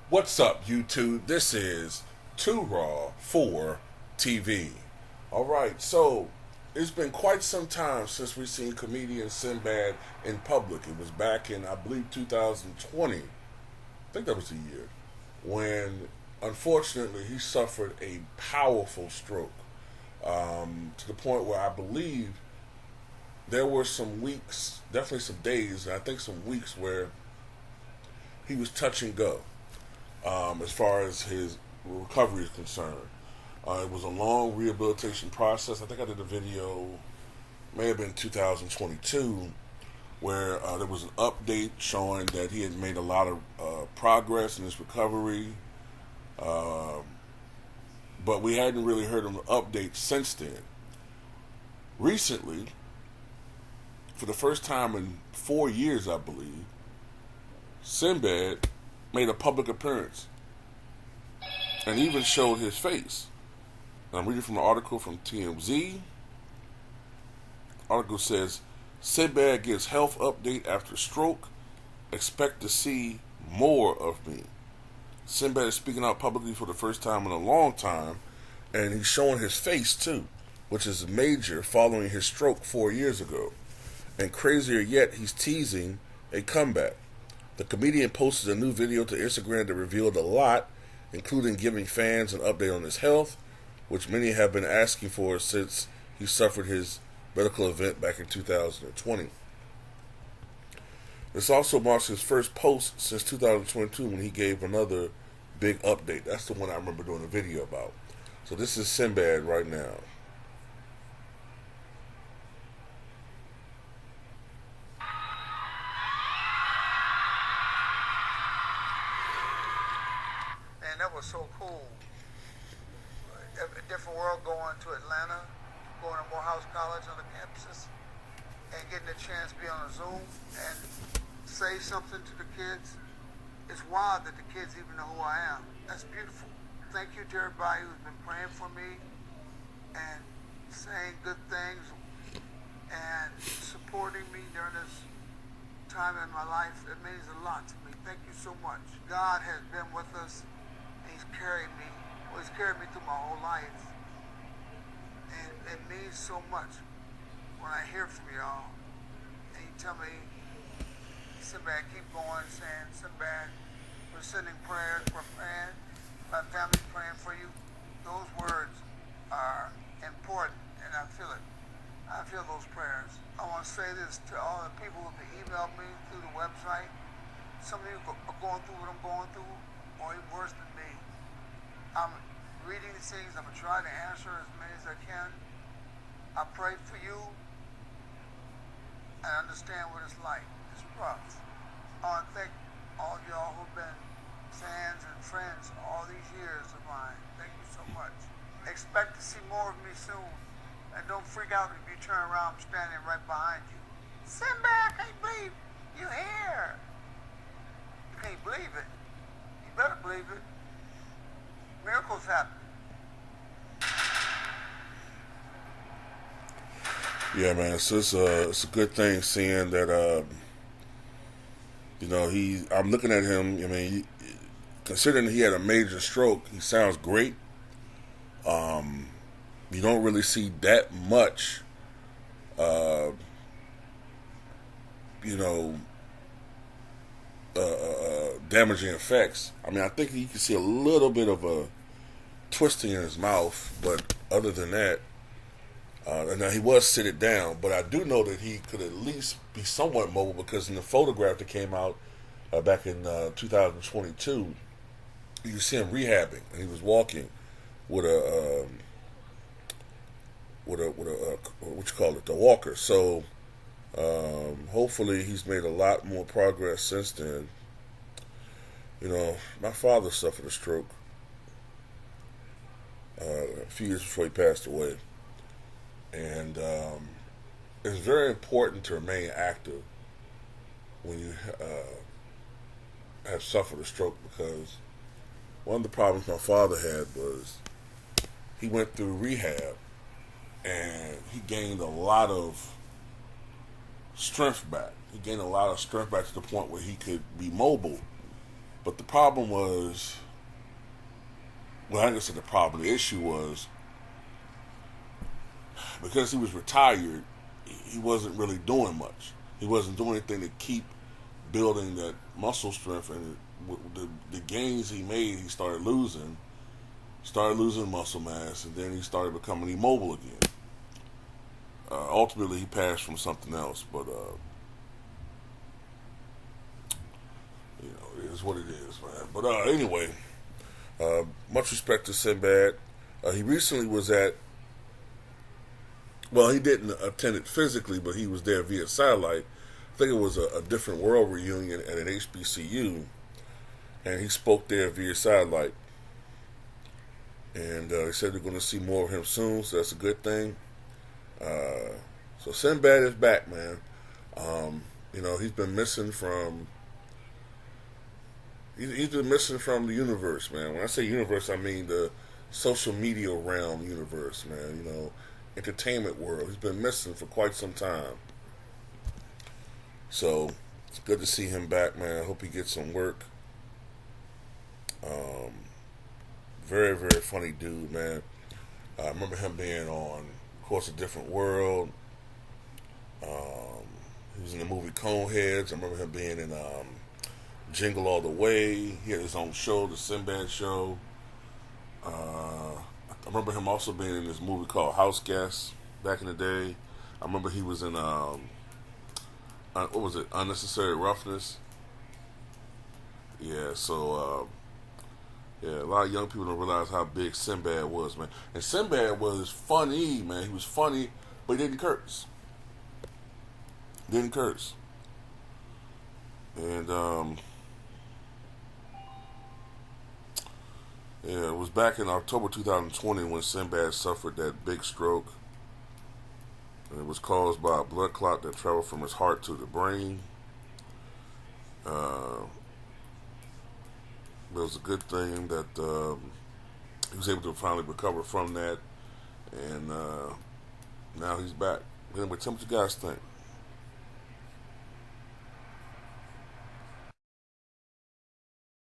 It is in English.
What's up, YouTube? This is Too Raw for TV. Alright, so it's been quite some time since we've seen comedian Sinbad in public. It was back in, I believe, 2020. I think that was the year. When, unfortunately, he suffered a powerful stroke. To the point where I believe there were some weeks, definitely some days, and I think some weeks where he was touch and go. As far as his recovery is concerned. It was a long rehabilitation process. I think I did a video, may have been 2022, where there was an update showing that he had made a lot of progress in his recovery, but we hadn't really heard him update since then. Recently, for the first time in 4 years, I believe, Sinbad made a public appearance and even showed his face. And I'm reading from an article from TMZ. The article says, Sinbad gives health update after stroke. Expect to see more of me. Sinbad is speaking out publicly for the first time in a long time, and he's showing his face too, which is major following his stroke 4 years ago. And crazier yet, he's teasing a comeback. The comedian posted a new video to Instagram that revealed a lot, including giving fans an update on his health, which many have been asking for since he suffered his medical event back in 2020. This also marks his first post since 2022 when he gave another big update. That's the one I remember doing a video about. So this is Sinbad right now. Man, that was so cool. A different world, going to Atlanta, going to Morehouse College on the campuses, and getting a chance to be on a Zoom and say something to the kids. It's wild that the kids even know who I am. That's beautiful. Thank you to everybody who's been praying for me and saying good things and supporting me during this time in my life. It means a lot to me. Thank you so much. God has been with us. He's carried me. Well, he's carried me through my whole life. And it means so much when I hear from y'all. And you tell me, Sinbad, keep going, saying, Sinbad, we're sending prayers, we're praying, my family's praying for you. Those words are important, and I feel it. I feel those prayers. I want to say this to all the people who have emailed me through the website. Some of you are going through what I'm going through, or even worse than me. I'm reading these things. I'm going to try to answer as many as I can. I pray for you and understand what it's like. It's rough. I want to thank all y'all who've been fans and friends all these years of mine. Thank you so much. Expect to see more of me soon. And don't freak out if you turn around. I'm standing right behind you. Sinbad, I can't believe you're here. You can't believe it. You better believe it. Miracles happen. Yeah, man. So it's a good thing seeing that. I'm looking at him. I mean, considering he had a major stroke, he sounds great. You don't really see that much, damaging effects. I mean, I think you can see a little bit of a twisting in his mouth, but other than that, now he was sitting down, but I do know that he could at least be somewhat mobile because in the photograph that came out back in 2022, you can see him rehabbing, and he was walking with a what you call it, the walker. So hopefully he's made a lot more progress since then. You know, my father suffered a stroke a few years before he passed away. And it's very important to remain active when you have suffered a stroke, because one of the problems my father had was he went through rehab and he gained a lot of strength back. He gained a lot of strength back to the point where he could be mobile. But the problem was, well, I guess the problem, the issue was, because he was retired, he wasn't really doing much. He wasn't doing anything to keep building that muscle strength, and the gains he made, he started losing muscle mass, and then he started becoming immobile again. Ultimately, he passed from something else, but it is what it is, man. But anyway, much respect to Sinbad. He recently was at, well, he didn't attend it physically, but he was there via satellite. I think it was a different world reunion at an HBCU, and he spoke there via satellite. And he said they're going to see more of him soon, so that's a good thing. So Sinbad is back, man. He's been missing from. He's been missing from the universe, man. When I say universe, I mean the social media realm universe, man. Entertainment world. He's been missing for quite some time. So it's good to see him back, man. I hope he gets some work. Very, very funny dude, man. I remember him being on, of course, A Different World. He was in the movie Coneheads. I remember him being in Jingle All the Way. He had his own show, The Sinbad Show. I remember him also being in this movie called House Guest back in the day. I remember he was in, what was it, Unnecessary Roughness. Yeah, so, a lot of young people don't realize how big Sinbad was, man. And Sinbad was funny, man. He was funny, but he didn't curse. And, it was back in October 2020 when Sinbad suffered that big stroke. And it was caused by a blood clot that traveled from his heart to the brain. It was a good thing that he was able to finally recover from that. And now he's back. Anyway, tell me what you guys think.